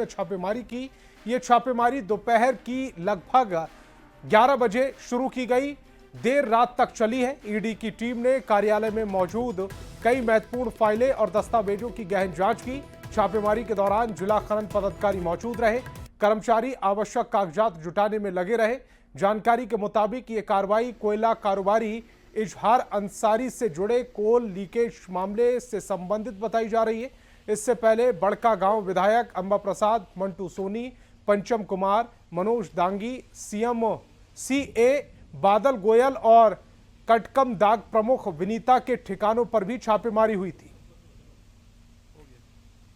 में छापेमारी की। ये छापेमारी दोपहर की लगभग 11 बजे शुरू की गई, देर रात तक चली है। ईडी की टीम ने कार्यालय में मौजूद कई महत्वपूर्ण फाइलें और दस्तावेजों की गहन जांच की। छापेमारी के दौरान जिला खनन पदाधिकारी मौजूद रहे, कर्मचारी आवश्यक कागजात जुटाने में लगे रहे। जानकारी के मुताबिक ये कार्रवाई कोयला कारोबारी इजहार अंसारी से जुड़े कोल लीकेज मामले से संबंधित बताई जा रही है। इससे पहले बड़का गांव विधायक अंबा प्रसाद, मंटू सोनी, पंचम कुमार, मनोज दांगी, सीए बादल गोयल और कटकम दाग प्रमुख विनीता के ठिकानों पर भी छापेमारी हुई थी।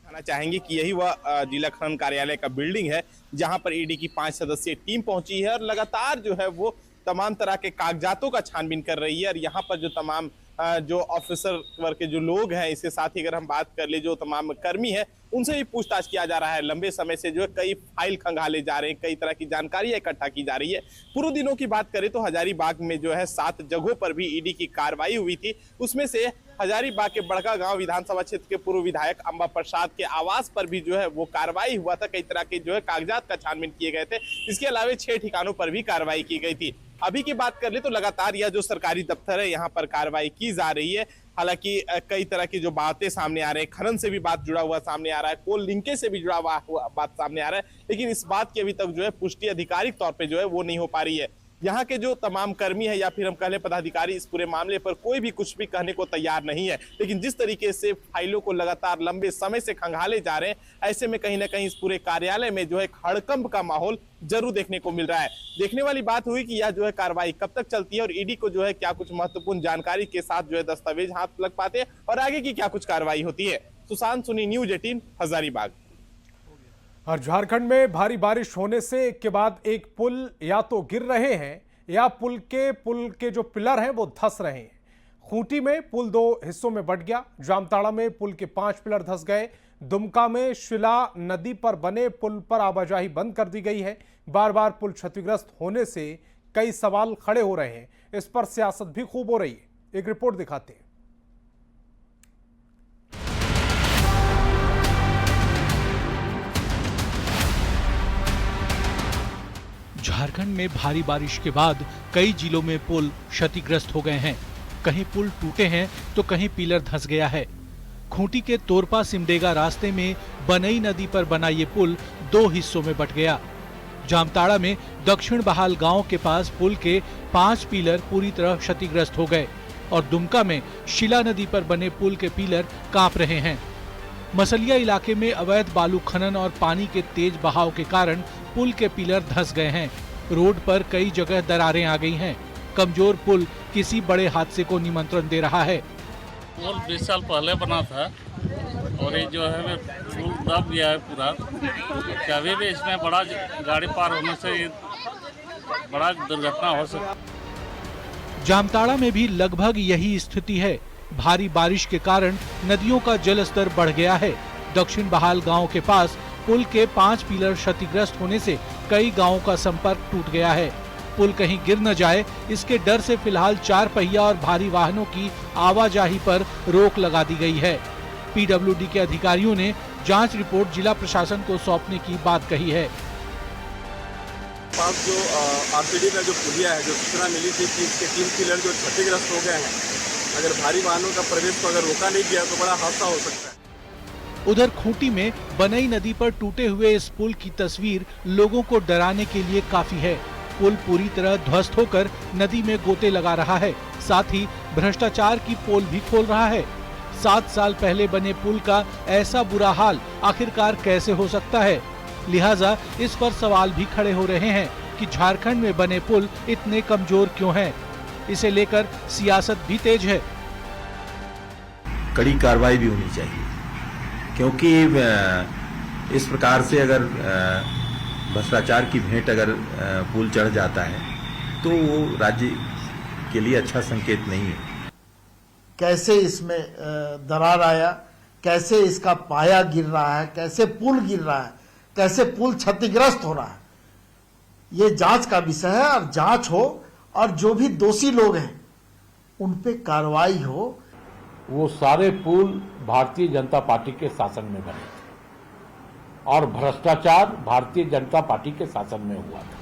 कहना चाहेंगे कि यही वह जिला खनन कार्यालय का बिल्डिंग है जहां पर ईडी की 5 सदस्यीय टीम पहुंची है और लगातार जो है वो तमाम तरह के कागजातों का छानबीन कर रही है। और यहाँ पर जो तमाम जो ऑफिसर वर्ग के जो लोग हैं, इसके साथ ही अगर हम बात कर ले जो तमाम कर्मी हैं, उनसे भी पूछताछ किया जा रहा है। लंबे समय से जो है कई फाइल खंगाले जा रहे हैं, कई तरह की जानकारी इकट्ठा की जा रही है। पूर्व दिनों की बात करें तो हजारीबाग में जो है 7 जगहों पर भी ईडी की कार्रवाई हुई थी। उसमें से हजारीबाग के बड़का गांव विधानसभा क्षेत्र के पूर्व विधायक अंबा प्रसाद के आवास पर भी जो है वो कार्रवाई हुआ था। कई तरह के जो है कागजात का छानबीन किए गए थे। इसके अलावा 6 ठिकानों पर भी कार्रवाई की गई थी। अभी की बात कर ले तो लगातार यह जो सरकारी दफ्तर है यहाँ पर कार्रवाई की जा रही है। हालांकि कई तरह की जो बातें सामने आ रहे हैं, खनन से भी बात जुड़ा हुआ सामने आ रहा है, कोल लिंकेज से भी जुड़ा हुआ बात सामने आ रहा है, लेकिन इस बात की अभी तक जो है पुष्टि आधिकारिक तौर पे जो है वो नहीं हो पा रही है। यहाँ के जो तमाम कर्मी है या फिर हम कह लें पदाधिकारी, इस पूरे मामले पर कोई भी कुछ भी कहने को तैयार नहीं है। लेकिन जिस तरीके से फाइलों को लगातार लंबे समय से खंगाले जा रहे हैं, ऐसे में कहीं ना कहीं इस पूरे कार्यालय में जो है हड़कंप का माहौल जरूर देखने को मिल रहा है। देखने वाली बात हुई कि यह जो है कार्रवाई कब तक चलती है और ईडी को जो है क्या कुछ महत्वपूर्ण जानकारी के साथ जो है दस्तावेज हाथ लग पाते हैं और आगे की क्या कुछ कार्रवाई होती है। सुशांत सुनी, न्यूज 18, हजारीबाग। और झारखंड में भारी बारिश होने से एक के बाद एक पुल या तो गिर रहे हैं या पुल के जो पिलर हैं वो धंस रहे हैं। खूंटी में पुल 2 हिस्सों में बंट गया। जामताड़ा में पुल के 5 पिलर धंस गए। दुमका में शिला नदी पर बने पुल पर आवाजाही बंद कर दी गई है। बार बार पुल क्षतिग्रस्त होने से कई सवाल खड़े हो रहे हैं। इस पर सियासत भी खूब हो रही है। एक रिपोर्ट दिखाते हैं। झारखंड में भारी बारिश के बाद कई जिलों में पुल क्षतिग्रस्त हो गए हैं। कहीं पुल टूटे हैं तो कहीं पिलर धंस गया है। खूंटी के तोरपा सिमडेगा रास्ते में बनई नदी पर बना ये पुल 2 हिस्सों में बंट गया। जामताड़ा में दक्षिण बहाल गांव के पास पुल के 5 पिलर पूरी तरह क्षतिग्रस्त हो गए और दुमका में शिला नदी पर बने पुल के पिलर कांप रहे हैं। मसलिया इलाके में अवैध बालू खनन और पानी के तेज बहाव के कारण पुल के पिलर धंस गए हैं। रोड पर कई जगह दरारें आ गई हैं। कमजोर पुल किसी बड़े हादसे को निमंत्रण दे रहा है। पुल 20 साल पहले बना था और ये जो है पुल दब गया है पूरा। कभी भी इसमें बड़ा गाड़ी पार होने से बड़ा दुर्घटना हो सकती है। जामताड़ा में भी लगभग यही स्थिति है। भारी बारिश के कारण नदियों का जल स्तर बढ़ गया है। दक्षिण बहाल गांव के पास पुल के 5 पिलर क्षतिग्रस्त होने से कई गांवों का संपर्क टूट गया है। पुल कहीं गिर न जाए इसके डर से फिलहाल 4 पहिया और भारी वाहनों की आवाजाही पर रोक लगा दी गई है। पीडब्ल्यूडी के अधिकारियों ने जांच रिपोर्ट जिला प्रशासन को सौंपने की बात कही है। पास जो आरपीडी का जो पुलिया है, जो सूचना मिली थी कि इसके 3 पिलर जो क्षतिग्रस्त हो गए हैं, अगर भारी वाहनों का प्रवेश को अगर रोका नहीं गया तो बड़ा हादसा हो सकता है। उधर खूंटी में बनई नदी पर टूटे हुए इस पुल की तस्वीर लोगों को डराने के लिए काफी है। पुल पूरी तरह ध्वस्त होकर नदी में गोते लगा रहा है, साथ ही भ्रष्टाचार की पोल भी खोल रहा है। 7 साल पहले बने पुल का ऐसा बुरा हाल आखिरकार कैसे हो सकता है? लिहाजा इस पर सवाल भी खड़े हो रहे हैं कि झारखंड में बने पुल इतने कमजोर क्यों हैं? इसे लेकर सियासत भी तेज है। कड़ी कार्रवाई भी होनी चाहिए, क्योंकि इस प्रकार से अगर भ्रष्टाचार की भेंट अगर पुल चढ़ जाता है तो वो राज्य के लिए अच्छा संकेत नहीं है। कैसे इसमें दरार आया, कैसे इसका पाया गिर रहा है, कैसे पुल गिर रहा है, कैसे पुल क्षतिग्रस्त हो रहा है, ये जांच का विषय है। और जांच हो और जो भी दोषी लोग हैं उन पे कार्रवाई हो। वो सारे पुल भारतीय जनता पार्टी के शासन में बने थे। और भ्रष्टाचार भारतीय जनता पार्टी के शासन में हुआ था।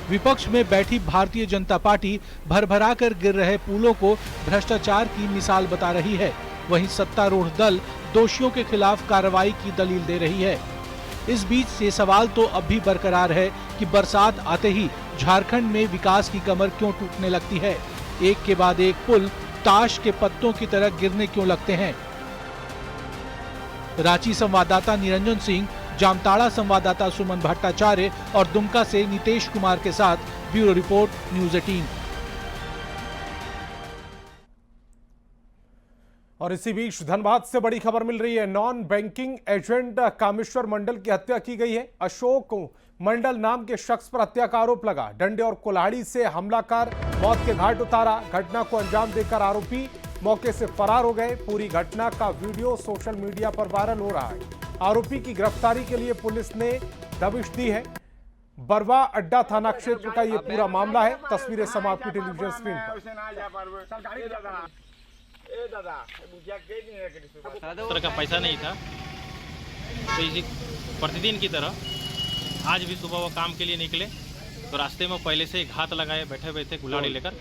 विपक्ष में बैठी भारतीय जनता पार्टी भरभरा कर गिर रहे पुलों को भ्रष्टाचार की मिसाल बता रही है। वहीं सत्तारूढ़ दल दोषियों के खिलाफ कार्रवाई की दलील दे रही है। इस बीच ये सवाल तो अब भी बरकरार है कि बरसात आते ही झारखंड में विकास की कमर क्यों टूटने लगती है। एक के बाद एक पुल ताश के पत्तों की तरह गिरने क्यों लगते हैं। रांची संवाददाता निरंजन सिंह, जामताड़ा संवाददाता सुमन भट्टाचार्य और दुमका से नितेश कुमार के साथ ब्यूरो रिपोर्ट, न्यूज़ 18। और इसी बीच धनबाद से बड़ी खबर मिल रही है। नॉन बैंकिंग एजेंट कामेश्वर मंडल की हत्या की गई है। अशोक मंडल नाम के शख्स पर हत्या का आरोप लगा। डंडे और कुल्हाड़ी से हमला कर मौत के घाट उतारा। घटना को अंजाम देकर आरोपी मौके से फरार हो गए। पूरी घटना का वीडियो सोशल मीडिया पर वायरल हो रहा है। आरोपी की गिरफ्तारी के लिए पुलिस ने दबिश दी है। बरवा अड्डा थाना क्षेत्र का यह पूरा मामला है। तस्वीरें समाप्ति टेलीविजन स्क्रीन पर। तरह का पैसा नहीं था, तो इसी प्रतिदिन की तरह आज भी सुबह वो काम के लिए निकले तो रास्ते में पहले से घात लगाए बैठे हुए थे कुल्हाड़ी लेकर।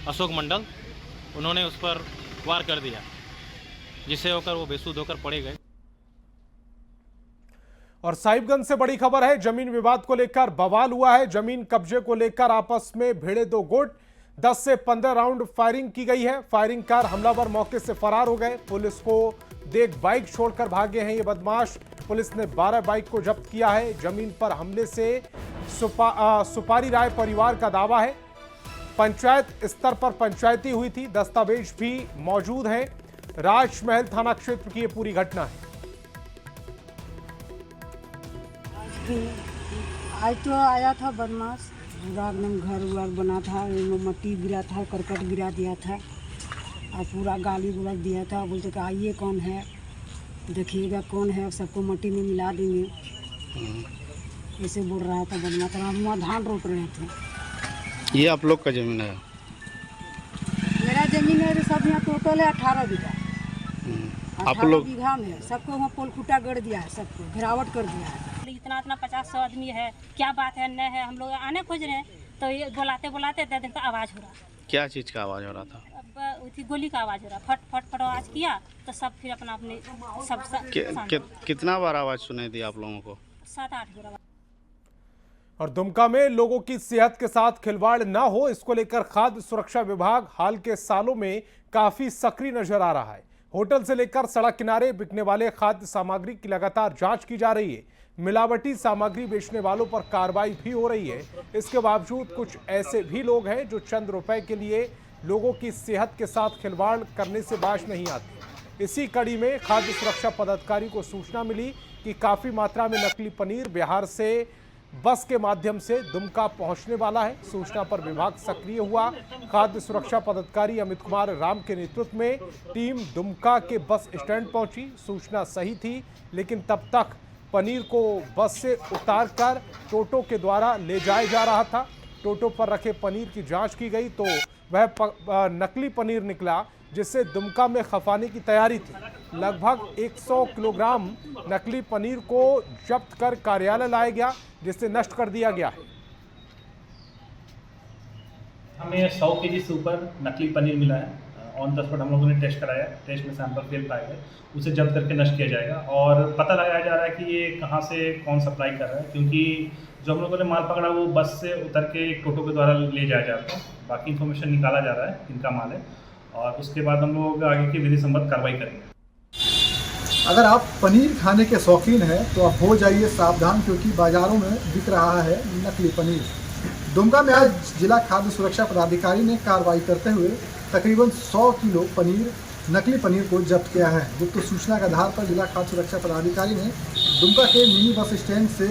अशोक मंडल, उन्होंने उस पर वार कर दिया, जिससे होकर वो बेसुध होकर पड़े गए। और साहिबगंज से बड़ी खबर है। जमीन विवाद को लेकर बवाल हुआ है। जमीन कब्जे को लेकर आपस में भिड़े दो गुट। 10 से 15 राउंड फायरिंग की गई है। फायरिंग कर हमलावर मौके से फरार हो गए। पुलिस को देख बाइक छोड़कर भागे हैं ये बदमाश। पुलिस ने 12 बाइक को जब्त किया है। जमीन पर हमले से सुपारी राय परिवार का दावा है। पंचायत स्तर पर पंचायती हुई थी। दस्तावेज भी मौजूद हैं। राजमहल थाना क्षेत्र की ये पूरी घटना है। आज तो आया था बदमाश, पूरा एकदम घर उर बना था, मट्टी गिरा था, करकट गिरा दिया था और पूरा गाली गुलाज दिया था। बोलते कि आइए कौन है, देखिएगा कौन है, सबको मट्टी में मिला देंगे, ऐसे बोल रहा था बदमाश। हम वहाँ धान रोप रहे थे। ये आप लोग का जमीन है? मेरा जमीन है सब यहाँ टोटल है 18 बीघा। आप लोग बीघा में सबको वहाँ पोल खुटा गड़ दिया है, सबको घिरावट कर दिया है। इतना 50-100 आदमी है, क्या बात है, न है, हम लोग आने खोज रहे हैं तो ये बुलाते बुलाते दे का आवाज़ हो रहा। क्या चीज़ का आवाज़ हो रहा था? अब गोली का आवाज़ हो रहा। फट फट फट आवाज़ किया तो सब फिर अपना अपने सब कितना बार आवाज़ सुनाई दी आप लोगों को? 7-8 बार। और दुमका में लोगों की सेहत के साथ खिलवाड़ ना हो, इसको लेकर खाद्य सुरक्षा विभाग हाल के सालों में काफी सक्रिय नजर आ रहा है। होटल से लेकर सड़क किनारे बिकने वाले खाद्य सामग्री की लगातार जांच की जा रही है। मिलावटी सामग्री बेचने वालों पर कार्रवाई भी हो रही है। इसके बावजूद कुछ ऐसे भी लोग हैं जो चंद रुपए के लिए लोगों की सेहत के साथ खिलवाड़ करने से बाज नहीं आते। इसी कड़ी में खाद्य सुरक्षा पदाधिकारी को सूचना मिली कि काफी मात्रा में नकली पनीर बिहार से बस के माध्यम से दुमका पहुंचने वाला है। सूचना पर विभाग सक्रिय हुआ। खाद्य सुरक्षा पदाधिकारी अमित कुमार राम के नेतृत्व में टीम दुमका के बस स्टैंड पहुंची। सूचना सही थी, लेकिन तब तक पनीर को बस से उतारकर टोटो के द्वारा ले जाया जा रहा था। टोटो पर रखे पनीर की जांच की गई तो वह नकली पनीर निकला, जिससे दुमका में खपाने की तैयारी थी। लगभग 100 किलोग्राम नकली पनीर को जब्त कर कार्यालय लाया गया, जिसे नष्ट कर दिया गया है। हमें 100 केजी से ऊपर नकली पनीर मिला है। ऑन द स्पॉट हम लोगों ने टेस्ट कराया, टेस्ट में सैंपल फेल पाए गए, उसे जब्त करके नष्ट किया जाएगा और पता लगाया जा रहा है कि ये कहाँ से कौन सप्लाई कर रहा है, क्योंकि जो हम लोगों ने माल पकड़ा वो बस से उतर के टोटो के द्वारा ले जाया जाता है। बाकी इन्फॉर्मेशन निकाला जा रहा है किनका माल है और उसके बाद हम लोग आगे की विधि सम्मत कार्रवाई करेंगे। अगर आप पनीर खाने के शौकीन हैं तो आप हो जाइए सावधान, क्योंकि बाजारों में बिक रहा है नकली पनीर। दुमका में आज जिला खाद्य सुरक्षा पदाधिकारी ने कार्रवाई करते हुए तकरीबन 100 किलो पनीर, नकली पनीर को जब्त किया है। गुप्त सूचना के आधार पर जिला खाद्य सुरक्षा पदाधिकारी ने दुमका के मिनी बस स्टैंड से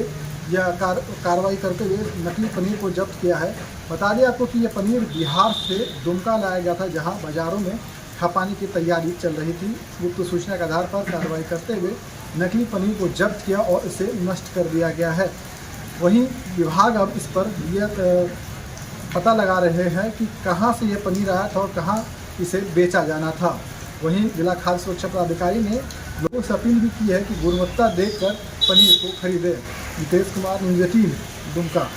यह कार्रवाई करते हुए नकली पनीर को जब्त किया है। बता दें आपको कि यह पनीर बिहार से दुमका लाया गया था, जहां बाजारों में खपाने की तैयारी चल रही थी। गुप्त सूचना के आधार पर कार्रवाई करते हुए नकली पनीर को जब्त किया और इसे नष्ट कर दिया गया है। वहीं विभाग अब इस पर यह पता लगा रहे हैं कि कहां से यह पनीर आया था और कहां इसे बेचा जाना था। वहीं जिला खाद्य सुरक्षा पदाधिकारी ने लोगों से अपील भी की है कि गुणवत्ता देखकर पनीर को खरीदें। नितेश कुमार, न्यूज़ 18, दुमका।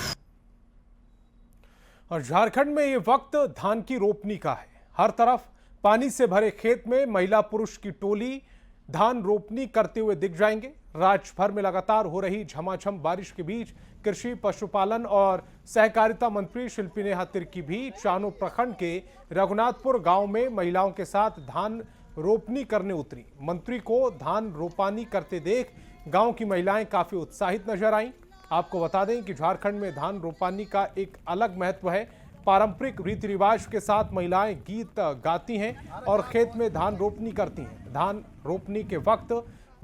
और झारखंड में ये वक्त धान की रोपनी का है। हर तरफ पानी से भरे खेत में महिला पुरुष की टोली धान रोपनी करते हुए दिख जाएंगे। राज्य भर में लगातार हो रही झमाझम बारिश के बीच कृषि, पशुपालन और सहकारिता मंत्री शिल्पी नेहा तिर्की भी चानो प्रखंड के रघुनाथपुर गांव में महिलाओं के साथ धान रोपनी करने उतरी। मंत्री को धान रोपानी करते देख गांव की महिलाएं काफी उत्साहित नजर आईं। आपको बता दें कि झारखंड में धान रोपानी का एक अलग महत्व है। पारंपरिक रीति रिवाज के साथ महिलाएं गीत गाती हैं और खेत में धान रोपनी करती हैं। धान रोपनी के वक्त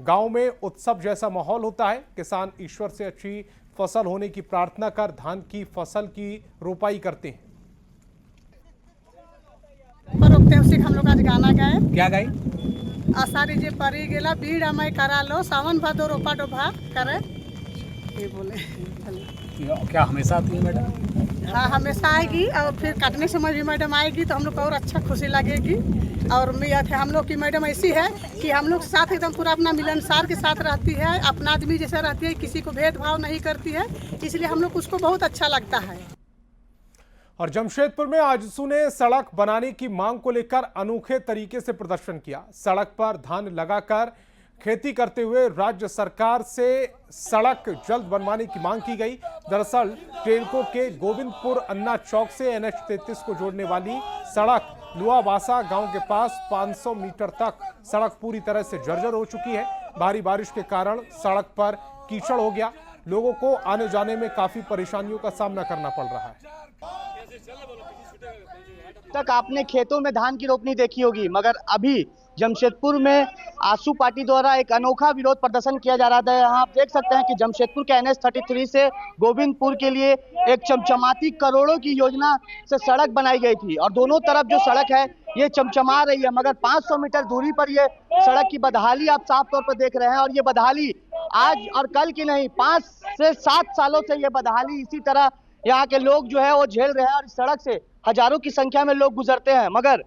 गांव में उत्सव जैसा माहौल होता है। किसान ईश्वर से अच्छी फसल होने की प्रार्थना कर धान की फसल की रोपाई करते हैं। रोपते हैं, उसी हम लोग आज गाना गाए। क्या गाई? आषाढ़ी जे परी गेला बीड़ अमय करा लो, सावन भादो रोपा डोभा करे, ये बोले। क्या हमेशा आती है मैडम? हाँ, हमेशा आएगी और फिर काटने समय भी मैडम आएगी तो हम लोग को और अच्छा खुशी लगेगी। और हम लोग की मैडम ऐसी है कि हम लोग साथ एकदम पूरा अपना मिलनसार के साथ रहती है, अपना आदमी जैसा रहती है, किसी को भेदभाव नहीं करती है, इसलिए हम लोग उसको बहुत अच्छा लगता है। और जमशेदपुर में आजसू ने सड़क बनाने की मांग को लेकर अनोखे तरीके से प्रदर्शन किया। सड़क पर धान लगाकर खेती करते हुए राज्य सरकार से सड़क जल्द बनवाने की मांग की गई। दरअसल टेलको के गोविंदपुर अन्ना चौक से NH 33 को जोड़ने वाली सड़क लुआवासा गांव के पास 500 मीटर तक सड़क पूरी तरह से जर्जर हो चुकी है। भारी बारिश के कारण सड़क पर कीचड़ हो गया। लोगों को आने जाने में काफी परेशानियों का सामना करना पड़ रहा है। तक आपने खेतों में धान की रोपनी देखी होगी, मगर अभी जमशेदपुर में आजसू पार्टी द्वारा एक अनोखा विरोध प्रदर्शन किया जा रहा था। यहाँ आप देख सकते हैं कि जमशेदपुर के NH 33 से गोविंदपुर के लिए एक चमचमाती करोड़ों की योजना से सड़क बनाई गई थी और दोनों तरफ जो सड़क है ये चमचमा रही है, मगर 500 मीटर दूरी पर ये सड़क की बदहाली आप साफ तौर पर देख रहे हैं। और ये बदहाली आज और कल की नहीं, 5 से 7 सालों से ये बदहाली इसी तरह यहाँ के लोग जो है वो झेल रहे हैं और इस सड़क से हजारों की संख्या में लोग गुजरते हैं। मगर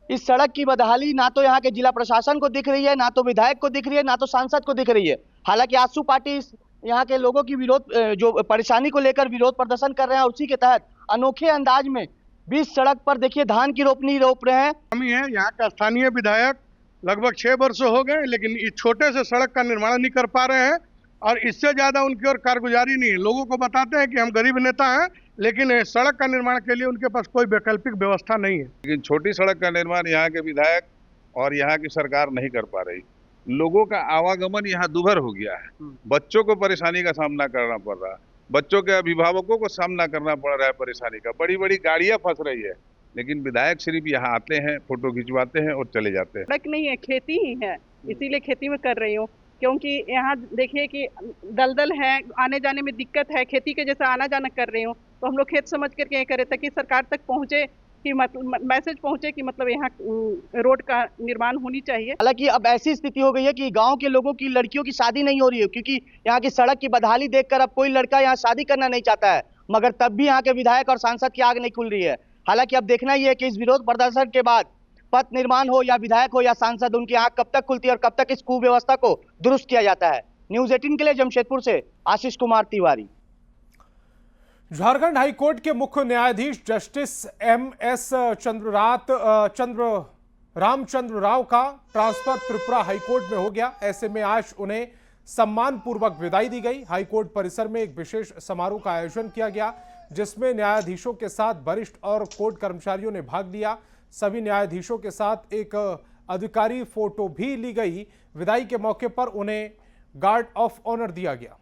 इस सड़क की बदहाली ना तो यहाँ के जिला प्रशासन को दिख रही है, ना तो विधायक को दिख रही है, ना तो सांसद को दिख रही है। हालांकि आजसू पार्टी यहाँ के लोगों की विरोध जो परेशानी को लेकर विरोध प्रदर्शन कर रहे हैं और उसी के तहत अनोखे अंदाज में 20 सड़क पर देखिए धान की रोपनी रोप रहे हैं। हम है यहाँ का स्थानीय विधायक लगभग 6 वर्ष हो गए, लेकिन इस छोटे से सड़क का निर्माण नहीं कर पा रहे हैं और इससे ज्यादा उनकी ओर कारगुजारी नहीं है। लोगों को बताते हैं कि हम गरीब नेता हैं, लेकिन सड़क का निर्माण के लिए उनके पास कोई वैकल्पिक व्यवस्था नहीं है। लेकिन छोटी सड़क का निर्माण यहाँ के विधायक और यहाँ की सरकार नहीं कर पा रही। लोगों का आवागमन यहाँ दुभर हो गया है। बच्चों को परेशानी का सामना करना पड़ रहा है, बच्चों के अभिभावकों को सामना करना पड़ रहा है परेशानी का। बड़ी बड़ी गाड़ियां फंस रही है, लेकिन विधायक सिर्फ यहाँ आते हैं, फोटो खिंचवाते हैं और चले जाते हैं। सड़क नहीं है, खेती ही है, इसीलिए खेती में कर रही हूँ। क्योंकि यहाँ देखिए कि दलदल है, आने जाने में दिक्कत है, खेती के जैसा आना जाना कर रही हूँ, तो हम लोग खेत समझ करके ये करें ताकि सरकार तक पहुँचे कि मैसेज पहुँचे कि मतलब यहाँ रोड का निर्माण होनी चाहिए। हालांकि अब ऐसी स्थिति हो गई है कि गांव के लोगों की लड़कियों की शादी नहीं हो रही है, क्योंकि यहाँ की सड़क की बदहाली देखकर अब कोई लड़का यहाँ शादी करना नहीं चाहता है। मगर तब भी यहाँ के विधायक और सांसद की आग नहीं खुल रही है। हालांकि अब देखना ही है कि इस विरोध प्रदर्शन के बाद पथ निर्माण हो या विधायक हो या सांसद, उनकी आंख कब तक खुलती है और कब तक इस कुव्यवस्था को दुरुस्त किया जाता है। न्यूज़ 18 के लिए जमशेदपुर से आशीष कुमार तिवारी। झारखंड हाईकोर्ट के मुख्य न्यायाधीश जस्टिस MS रामचंद्र राव का ट्रांसफर त्रिपुरा हाईकोर्ट में हो गया। ऐसे में आज उन्हें सम्मान पूर्वक विदाई दी गई। हाईकोर्ट परिसर में एक विशेष समारोह का आयोजन किया गया, जिसमें न्यायाधीशों के साथ वरिष्ठ और कोर्ट कर्मचारियों ने भाग लिया। सभी न्यायाधीशों के साथ एक अधिकारी फोटो भी ली गई। विदाई के मौके पर उन्हें गार्ड ऑफ ऑनर दिया गया।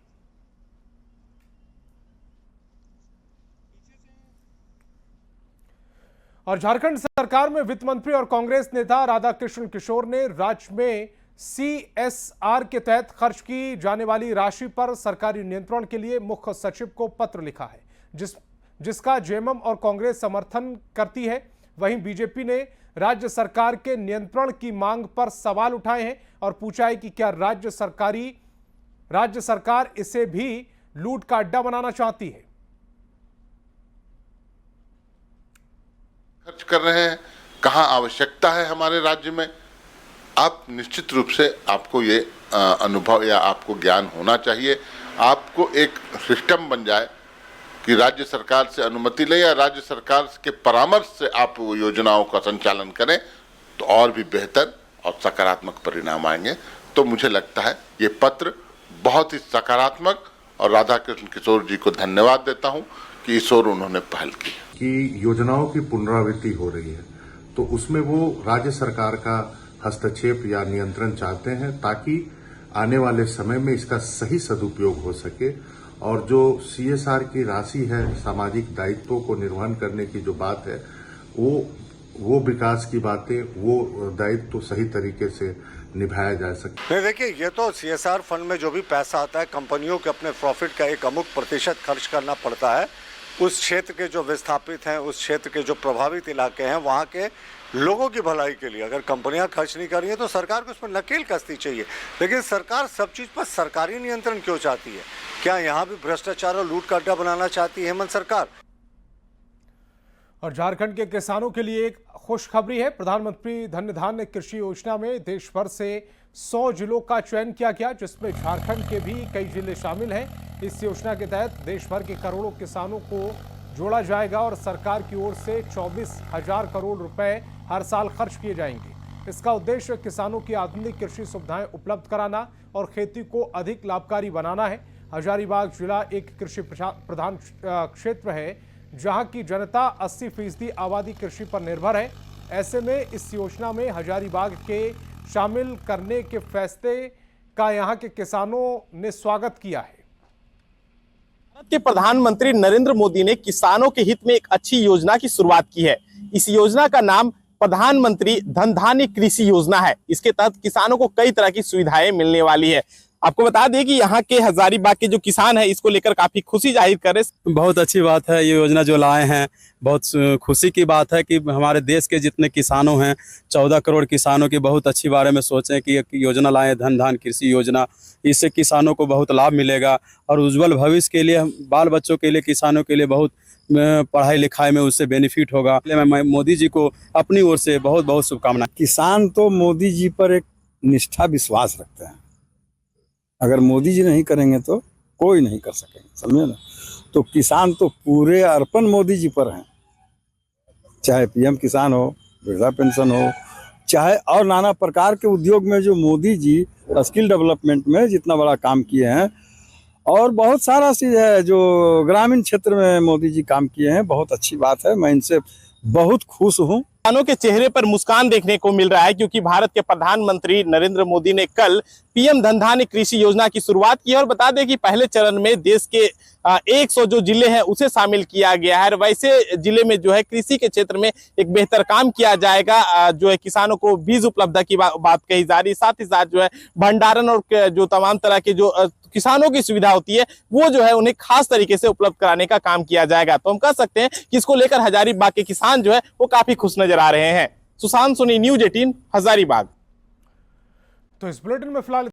और झारखंड सरकार में वित्त मंत्री और कांग्रेस नेता राधाकृष्ण किशोर ने राज्य में CSR के तहत खर्च की जाने वाली राशि पर सरकारी नियंत्रण के लिए मुख्य सचिव को पत्र लिखा है, जिसका JMM और कांग्रेस समर्थन करती है। वहीं बीजेपी ने राज्य सरकार के नियंत्रण की मांग पर सवाल उठाए हैं और पूछा है कि क्या राज्य सरकार इसे भी लूट का अड्डा बनाना चाहती है। खर्च कर रहे हैं, कहां आवश्यकता है हमारे राज्य में, आप निश्चित रूप से आपको ये अनुभव या आपको ज्ञान होना चाहिए। आपको एक सिस्टम बन जाए कि राज्य सरकार से अनुमति लें या राज्य सरकार के परामर्श से आप योजनाओं का संचालन करें तो और भी बेहतर और सकारात्मक परिणाम आएंगे। तो मुझे लगता है ये पत्र बहुत ही सकारात्मक, और राधाकृष्ण किशोर जी को धन्यवाद देता हूं कि इस ओर उन्होंने पहल की कि योजनाओं की पुनरावृत्ति हो रही है तो उसमें वो राज्य सरकार का हस्तक्षेप या नियंत्रण चाहते हैं ताकि आने वाले समय में इसका सही सदुपयोग हो सके। और जो CSR की राशि है, सामाजिक दायित्वों को निर्वहन करने की जो बात है, वो विकास की बातें, वो दायित्व सही तरीके से निभाया जा सके। नहीं, देखिए, ये तो CSR फंड में जो भी पैसा आता है, कंपनियों के अपने प्रॉफिट का एक अमुक प्रतिशत खर्च करना पड़ता है। उस क्षेत्र के जो विस्थापित हैं, उस क्षेत्र के जो प्रभावित इलाके हैं, वहाँ के लोगों की भलाई के लिए अगर कंपनियां खर्च नहीं कर रही हैं तो सरकार को उस पर नकेल कसनी चाहिए। लेकिन सरकार सब चीज़ पर सरकारी नियंत्रण क्यों चाहती है? क्या यहाँ भी भ्रष्टाचार और लूट का अड्डा बनाना चाहती है हेमंत सरकार? और झारखंड के किसानों के लिए एक खुशखबरी है। प्रधानमंत्री धन धान्य कृषि योजना में देश भर से 100 जिलों का चयन किया गया, जिसमें झारखंड के भी कई जिले शामिल हैं। इस योजना के तहत देश भर के करोड़ों किसानों को जोड़ा जाएगा और सरकार की ओर से 24,000 करोड़ रुपए हर साल खर्च किए जाएंगे। इसका उद्देश्य किसानों की आधुनिक कृषि सुविधाएं उपलब्ध कराना और खेती को अधिक लाभकारी बनाना है। हजारीबाग जिला एक कृषि प्रधान क्षेत्र है जहां की जनता 80% आबादी कृषि पर निर्भर है। ऐसे में इस योजना में हजारीबाग के शामिल करने के फैसले का यहां के किसानों ने स्वागत किया है। भारत के प्रधानमंत्री नरेंद्र मोदी ने किसानों के हित में एक अच्छी योजना की शुरुआत की है। इस योजना का नाम प्रधानमंत्री धन धान्य कृषि योजना है। इसके तहत किसानों को कई तरह की सुविधाएं मिलने वाली है। आपको बता दें कि यहाँ के हजारीबाग के जो किसान हैं इसको लेकर काफी खुशी जाहिर कर रहे। बहुत अच्छी बात है, ये योजना जो लाए हैं बहुत खुशी की बात है कि हमारे देश के जितने किसानों हैं 14 करोड़ किसानों की बहुत अच्छी बारे में सोचें कि एक योजना लाएं, धन धान्य कृषि योजना। इससे किसानों को बहुत लाभ मिलेगा और उज्जवल भविष्य के लिए, बाल बच्चों के लिए, किसानों के लिए बहुत पढ़ाई लिखाई में उससे बेनिफिट होगा। मैं मोदी जी को अपनी ओर से बहुत बहुत शुभकामनाएं। किसान तो मोदी जी पर एक निष्ठा विश्वास रखते हैं। अगर मोदी जी नहीं करेंगे तो कोई नहीं कर सकेंगे, समझे ना। तो किसान तो पूरे अर्पण मोदी जी पर हैं, चाहे PM किसान हो, वृद्धा पेंशन हो, चाहे और नाना प्रकार के उद्योग में जो मोदी जी स्किल डेवलपमेंट में जितना बड़ा काम किए हैं, और बहुत सारा चीज़ है जो ग्रामीण क्षेत्र में मोदी जी काम किए हैं। बहुत अच्छी बात है, मैं इनसे बहुत खुश हूँ। किसानों के चेहरे पर मुस्कान देखने को मिल रहा है क्योंकि भारत के प्रधानमंत्री नरेंद्र मोदी ने कल PM धन धान्य कृषि योजना की शुरुआत की। और बता दें कि पहले चरण में देश के 100 जो जिले हैं उसे शामिल किया गया है। वैसे जिले में जो है कृषि के क्षेत्र में एक बेहतर काम किया जाएगा। जो है किसानों को बीज उपलब्धता की बात कही जा रही, साथ ही साथ जो है भंडारण और जो तमाम तरह के जो किसानों की सुविधा होती है वो जो है उन्हें खास तरीके से उपलब्ध कराने का काम किया जाएगा। तो हम कह सकते हैं कि इसको लेकर हजारीबाग के किसान जो है वो काफी खुश नजर आ रहे हैं। सुशांत सोनी, न्यूज़ 18, हजारीबाग। तो इस बुलेटिन में फिलहाल